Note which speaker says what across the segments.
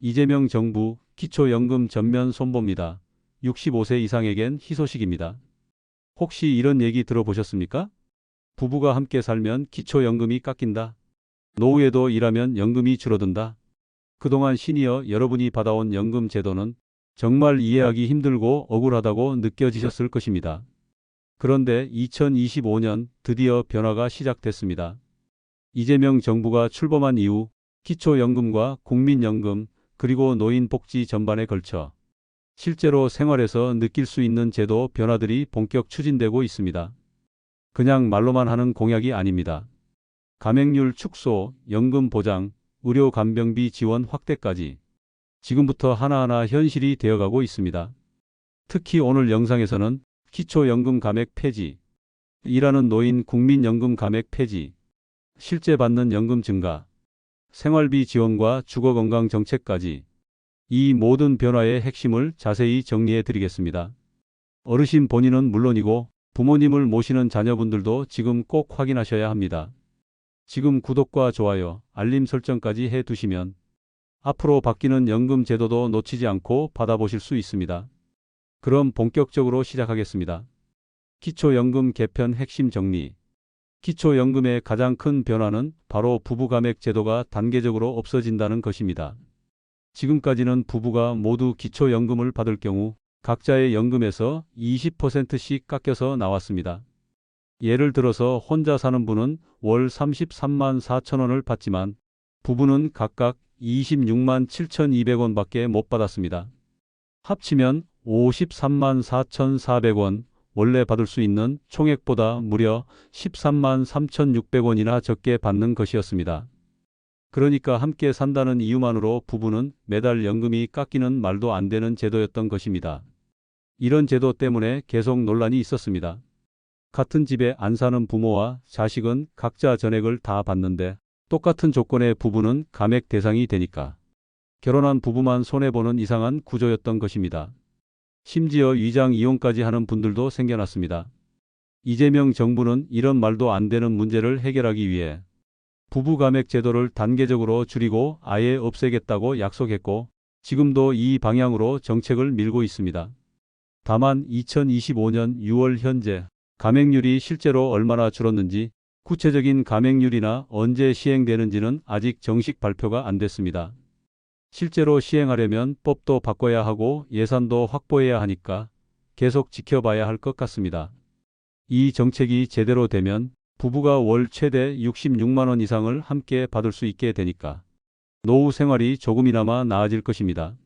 Speaker 1: 이재명 정부 기초연금 전면 손봅니다. 65세 이상에겐 희소식입니다. 혹시 이런 얘기 들어보셨습니까? 부부가 함께 살면 기초연금이 깎인다. 노후에도 일하면 연금이 줄어든다. 그동안 시니어 여러분이 받아온 연금 제도는 정말 이해하기 힘들고 억울하다고 느껴지셨을 것입니다. 그런데 2025년 드디어 변화가 시작됐습니다. 이재명 정부가 출범한 이후 기초연금과 국민연금 그리고 노인복지 전반에 걸쳐 실제로 생활에서 느낄 수 있는 제도 변화들이 본격 추진되고 있습니다. 그냥 말로만 하는 공약이 아닙니다. 감액률 축소, 연금 보장, 의료 간병비 지원 확대까지 지금부터 하나하나 현실이 되어가고 있습니다. 특히 오늘 영상에서는 기초연금 감액 폐지, 일하는 노인 국민연금 감액 폐지, 실제 받는 연금 증가, 생활비 지원과 주거건강 정책까지 이 모든 변화의 핵심을 자세히 정리해 드리겠습니다. 어르신 본인은 물론이고 부모님을 모시는 자녀분들도 지금 꼭 확인하셔야 합니다. 지금 구독과 좋아요, 알림 설정까지 해 두시면 앞으로 바뀌는 연금 제도도 놓치지 않고 받아보실 수 있습니다. 그럼 본격적으로 시작하겠습니다. 기초연금 개편 핵심 정리. 기초연금의 가장 큰 변화는 바로 부부감액 제도가 단계적으로 없어진다는 것입니다. 지금까지는 부부가 모두 기초연금을 받을 경우 각자의 연금에서 20%씩 깎여서 나왔습니다. 예를 들어서 혼자 사는 분은 월 33만 4천 원을 받지만 부부는 각각 26만 7,200원 밖에 못 받았습니다. 합치면 53만 4,400원, 원래 받을 수 있는 총액보다 무려 13만 3,600원이나 적게 받는 것이었습니다. 그러니까 함께 산다는 이유만으로 부부는 매달 연금이 깎이는 말도 안 되는 제도였던 것입니다. 이런 제도 때문에 계속 논란이 있었습니다. 같은 집에 안 사는 부모와 자식은 각자 전액을 다 받는데 똑같은 조건의 부부는 감액 대상이 되니까 결혼한 부부만 손해보는 이상한 구조였던 것입니다. 심지어 위장 이혼까지 하는 분들도 생겨났습니다. 이재명 정부는 이런 말도 안 되는 문제를 해결하기 위해 부부 감액 제도를 단계적으로 줄이고 아예 없애겠다고 약속했고 지금도 이 방향으로 정책을 밀고 있습니다. 다만 2025년 6월 현재 감액률이 실제로 얼마나 줄었는지 구체적인 감액률이나 언제 시행되는지는 아직 정식 발표가 안 됐습니다. 실제로 시행하려면 법도 바꿔야 하고 예산도 확보해야 하니까 계속 지켜봐야 할 것 같습니다. 이 정책이 제대로 되면 부부가 월 최대 66만 원 이상을 함께 받을 수 있게 되니까 노후 생활이 조금이나마 나아질 것입니다.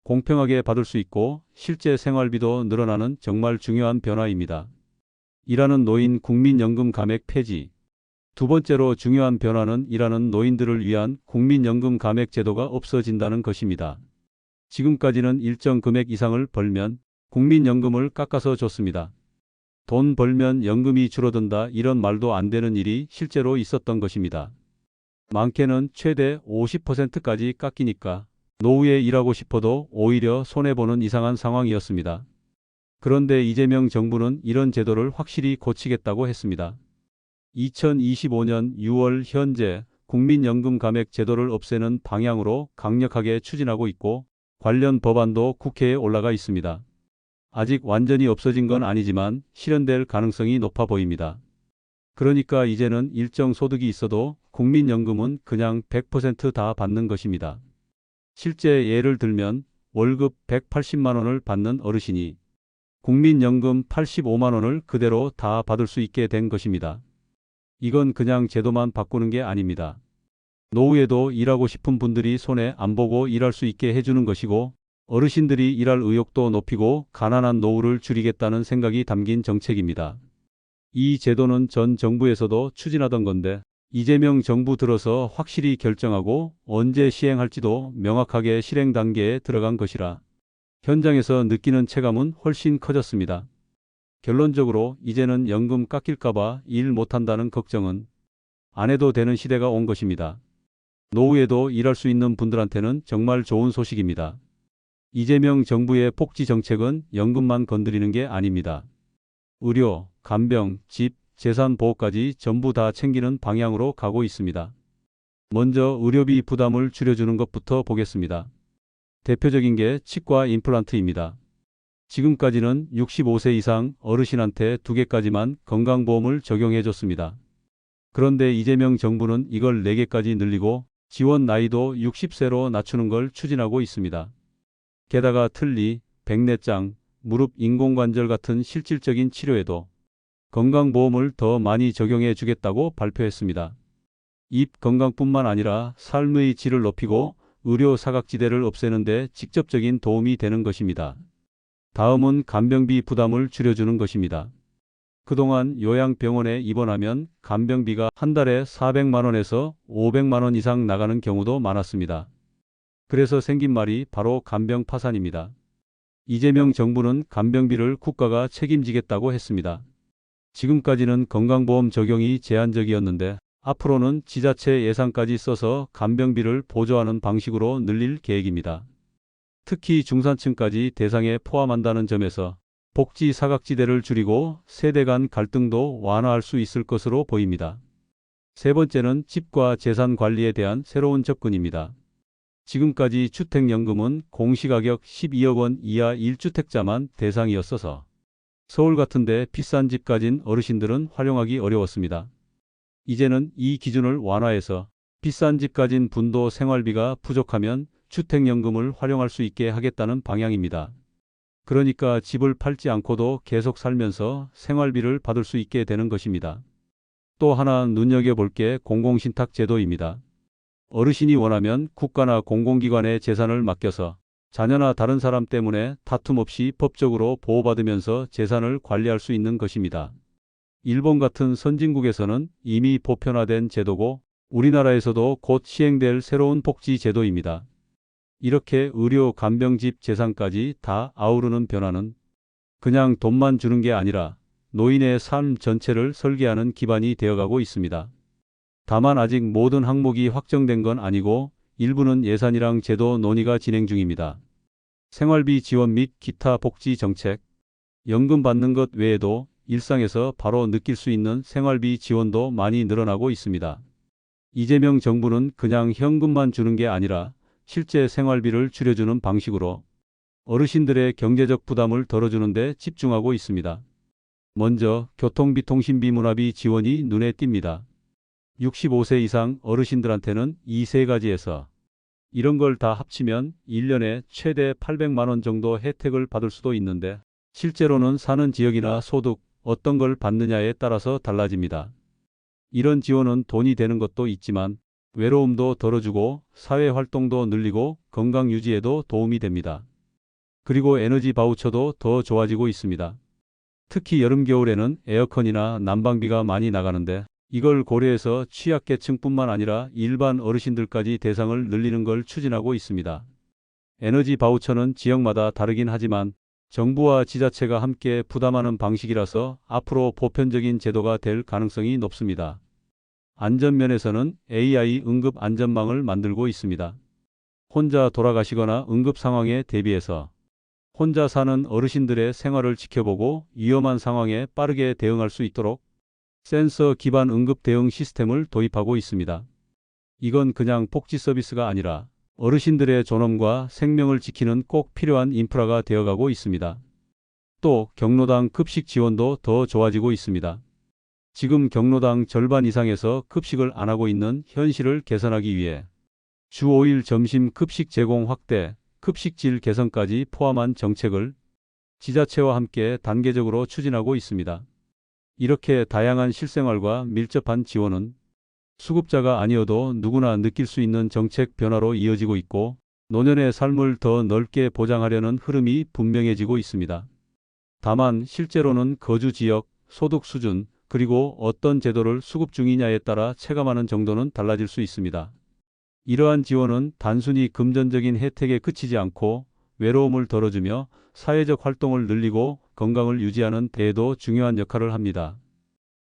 Speaker 1: 공평하게 받을 수 있고 실제 생활비도 늘어나는 정말 중요한 변화입니다. 일하는 노인 국민연금 감액 폐지. 두 번째로 중요한 변화는 일하는 노인들을 위한 국민연금 감액 제도가 없어진다는 것입니다. 지금까지는 일정 금액 이상을 벌면 국민연금을 깎아서 줬습니다. 돈 벌면 연금이 줄어든다 이런 말도 안 되는 일이 실제로 있었던 것입니다. 많게는 최대 50%까지 깎이니까 노후에 일하고 싶어도 오히려 손해보는 이상한 상황이었습니다. 그런데 이재명 정부는 이런 제도를 확실히 고치겠다고 했습니다. 2025년 6월 현재 국민연금 감액 제도를 없애는 방향으로 강력하게 추진하고 있고 관련 법안도 국회에 올라가 있습니다. 아직 완전히 없어진 건 아니지만 실현될 가능성이 높아 보입니다. 그러니까 이제는 일정 소득이 있어도 국민연금은 그냥 100% 다 받는 것입니다. 실제 예를 들면 월급 180만 원을 받는 어르신이 국민연금 85만 원을 그대로 다 받을 수 있게 된 것입니다. 이건 그냥 제도만 바꾸는 게 아닙니다. 노후에도 일하고 싶은 분들이 손해 안 보고 일할 수 있게 해주는 것이고 어르신들이 일할 의욕도 높이고 가난한 노후를 줄이겠다는 생각이 담긴 정책입니다. 이 제도는 전 정부에서도 추진하던 건데 이재명 정부 들어서 확실히 결정하고 언제 시행할지도 명확하게 실행 단계에 들어간 것이라 현장에서 느끼는 체감은 훨씬 커졌습니다. 결론적으로 이제는 연금 깎일까봐 일 못한다는 걱정은 안 해도 되는 시대가 온 것입니다. 노후에도 일할 수 있는 분들한테는 정말 좋은 소식입니다. 이재명 정부의 복지 정책은 연금만 건드리는 게 아닙니다. 의료, 간병, 집, 재산 보호까지 전부 다 챙기는 방향으로 가고 있습니다. 먼저 의료비 부담을 줄여주는 것부터 보겠습니다. 대표적인 게 치과 임플란트입니다. 지금까지는 65세 이상 어르신한테 2개까지만 건강보험을 적용해 줬습니다. 그런데 이재명 정부는 이걸 4개까지 늘리고 지원 나이도 60세로 낮추는 걸 추진하고 있습니다. 게다가 틀니, 백내장, 무릎 인공관절 같은 실질적인 치료에도 건강보험을 더 많이 적용해 주겠다고 발표했습니다. 입 건강뿐만 아니라 삶의 질을 높이고 의료 사각지대를 없애는 데 직접적인 도움이 되는 것입니다. 다음은 간병비 부담을 줄여주는 것입니다. 그동안 요양병원에 입원하면 간병비가 한 달에 400만 원에서 500만 원 이상 나가는 경우도 많았습니다. 그래서 생긴 말이 바로 간병 파산입니다. 이재명 정부는 간병비를 국가가 책임지겠다고 했습니다. 지금까지는 건강보험 적용이 제한적이었는데 앞으로는 지자체 예산까지 써서 간병비를 보조하는 방식으로 늘릴 계획입니다. 특히 중산층까지 대상에 포함한다는 점에서 복지 사각지대를 줄이고 세대 간 갈등도 완화할 수 있을 것으로 보입니다. 세 번째는 집과 재산 관리에 대한 새로운 접근입니다. 지금까지 주택연금은 공시가격 12억 원 이하 1주택자만 대상이었어서 서울 같은데 비싼 집 가진 어르신들은 활용하기 어려웠습니다. 이제는 이 기준을 완화해서 비싼 집 가진 분도 생활비가 부족하면 주택연금을 활용할 수 있게 하겠다는 방향입니다. 그러니까 집을 팔지 않고도 계속 살면서 생활비를 받을 수 있게 되는 것입니다. 또 하나 눈여겨볼 게 공공신탁 제도입니다. 어르신이 원하면 국가나 공공기관에 재산을 맡겨서 자녀나 다른 사람 때문에 다툼 없이 법적으로 보호받으면서 재산을 관리할 수 있는 것입니다. 일본 같은 선진국에서는 이미 보편화된 제도고 우리나라에서도 곧 시행될 새로운 복지 제도입니다. 이렇게 의료, 간병집, 재산까지 다 아우르는 변화는 그냥 돈만 주는 게 아니라 노인의 삶 전체를 설계하는 기반이 되어가고 있습니다. 다만 아직 모든 항목이 확정된 건 아니고 일부는 예산이랑 제도 논의가 진행 중입니다. 생활비 지원 및 기타 복지 정책, 연금 받는 것 외에도 일상에서 바로 느낄 수 있는 생활비 지원도 많이 늘어나고 있습니다. 이재명 정부는 그냥 현금만 주는 게 아니라 실제 생활비를 줄여주는 방식으로 어르신들의 경제적 부담을 덜어주는 데 집중하고 있습니다. 먼저 교통비, 통신비, 문화비 지원이 눈에 띕니다. 65세 이상 어르신들한테는 이 세 가지에서 이런 걸 다 합치면 1년에 최대 800만 원 정도 혜택을 받을 수도 있는데 실제로는 사는 지역이나 소득, 어떤 걸 받느냐에 따라서 달라집니다. 이런 지원은 돈이 되는 것도 있지만 외로움도 덜어주고 사회활동도 늘리고 건강 유지에도 도움이 됩니다. 그리고 에너지 바우처도 더 좋아지고 있습니다. 특히 여름 겨울에는 에어컨이나 난방비가 많이 나가는데 이걸 고려해서 취약계층뿐만 아니라 일반 어르신들까지 대상을 늘리는 걸 추진하고 있습니다. 에너지 바우처는 지역마다 다르긴 하지만 정부와 지자체가 함께 부담하는 방식이라서 앞으로 보편적인 제도가 될 가능성이 높습니다. 안전면에서는 AI 응급 안전망을 만들고 있습니다. 혼자 돌아가시거나 응급 상황에 대비해서 혼자 사는 어르신들의 생활을 지켜보고 위험한 상황에 빠르게 대응할 수 있도록 센서 기반 응급 대응 시스템을 도입하고 있습니다. 이건 그냥 복지 서비스가 아니라 어르신들의 존엄과 생명을 지키는 꼭 필요한 인프라가 되어가고 있습니다. 또 경로당 급식 지원도 더 좋아지고 있습니다. 지금 경로당 절반 이상에서 급식을 안 하고 있는 현실을 개선하기 위해 주 5일 점심 급식 제공 확대, 급식질 개선까지 포함한 정책을 지자체와 함께 단계적으로 추진하고 있습니다. 이렇게 다양한 실생활과 밀접한 지원은 수급자가 아니어도 누구나 느낄 수 있는 정책 변화로 이어지고 있고 노년의 삶을 더 넓게 보장하려는 흐름이 분명해지고 있습니다. 다만 실제로는 거주 지역, 소득 수준, 그리고 어떤 제도를 수급 중이냐에 따라 체감하는 정도는 달라질 수 있습니다. 이러한 지원은 단순히 금전적인 혜택에 그치지 않고 외로움을 덜어주며 사회적 활동을 늘리고 건강을 유지하는 데에도 중요한 역할을 합니다.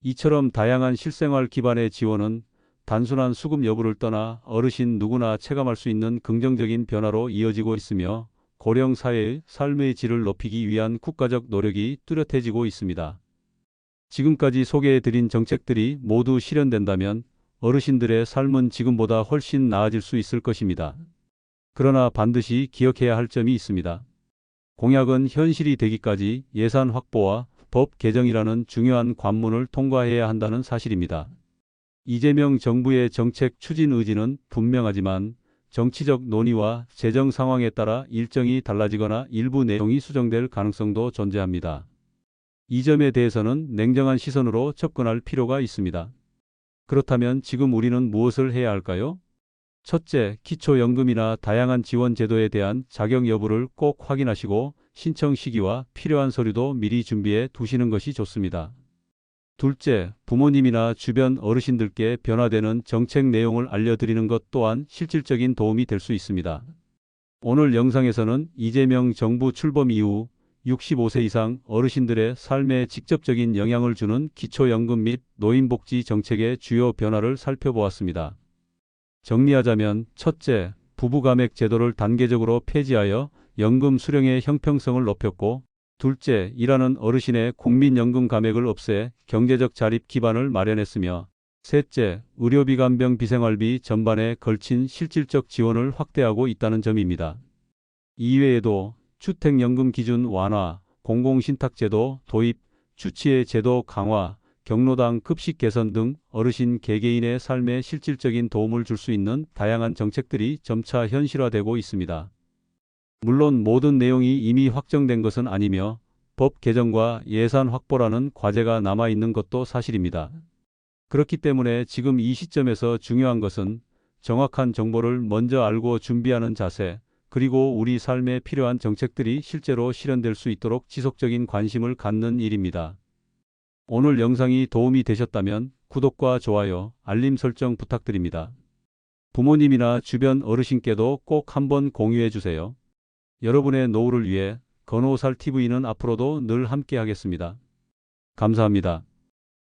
Speaker 1: 이처럼 다양한 실생활 기반의 지원은 단순한 수급 여부를 떠나 어르신 누구나 체감할 수 있는 긍정적인 변화로 이어지고 있으며 고령 사회의 삶의 질을 높이기 위한 국가적 노력이 뚜렷해지고 있습니다. 지금까지 소개해드린 정책들이 모두 실현된다면 어르신들의 삶은 지금보다 훨씬 나아질 수 있을 것입니다. 그러나 반드시 기억해야 할 점이 있습니다. 공약은 현실이 되기까지 예산 확보와 법 개정이라는 중요한 관문을 통과해야 한다는 사실입니다. 이재명 정부의 정책 추진 의지는 분명하지만 정치적 논의와 재정 상황에 따라 일정이 달라지거나 일부 내용이 수정될 가능성도 존재합니다. 이 점에 대해서는 냉정한 시선으로 접근할 필요가 있습니다. 그렇다면 지금 우리는 무엇을 해야 할까요? 첫째, 기초연금이나 다양한 지원 제도에 대한 자격 여부를 꼭 확인하시고 신청 시기와 필요한 서류도 미리 준비해 두시는 것이 좋습니다. 둘째, 부모님이나 주변 어르신들께 변화되는 정책 내용을 알려드리는 것 또한 실질적인 도움이 될 수 있습니다. 오늘 영상에서는 이재명 정부 출범 이후 65세 이상 어르신들의 삶에 직접적인 영향을 주는 기초연금 및 노인복지 정책의 주요 변화를 살펴보았습니다. 정리하자면 첫째, 부부감액 제도를 단계적으로 폐지하여 연금 수령의 형평성을 높였고, 둘째, 일하는 어르신의 국민연금 감액을 없애 경제적 자립 기반을 마련했으며, 셋째, 의료비 간병 비생활비 전반에 걸친 실질적 지원을 확대하고 있다는 점입니다. 이외에도 주택연금 기준 완화, 공공신탁제도 도입, 주치의 제도 강화, 경로당 급식 개선 등 어르신 개개인의 삶에 실질적인 도움을 줄 수 있는 다양한 정책들이 점차 현실화되고 있습니다. 물론 모든 내용이 이미 확정된 것은 아니며 법 개정과 예산 확보라는 과제가 남아있는 것도 사실입니다. 그렇기 때문에 지금 이 시점에서 중요한 것은 정확한 정보를 먼저 알고 준비하는 자세, 그리고 우리 삶에 필요한 정책들이 실제로 실현될 수 있도록 지속적인 관심을 갖는 일입니다. 오늘 영상이 도움이 되셨다면 구독과 좋아요, 알림 설정 부탁드립니다. 부모님이나 주변 어르신께도 꼭 한번 공유해 주세요. 여러분의 노후를 위해 건호살TV는 앞으로도 늘 함께 하겠습니다. 감사합니다.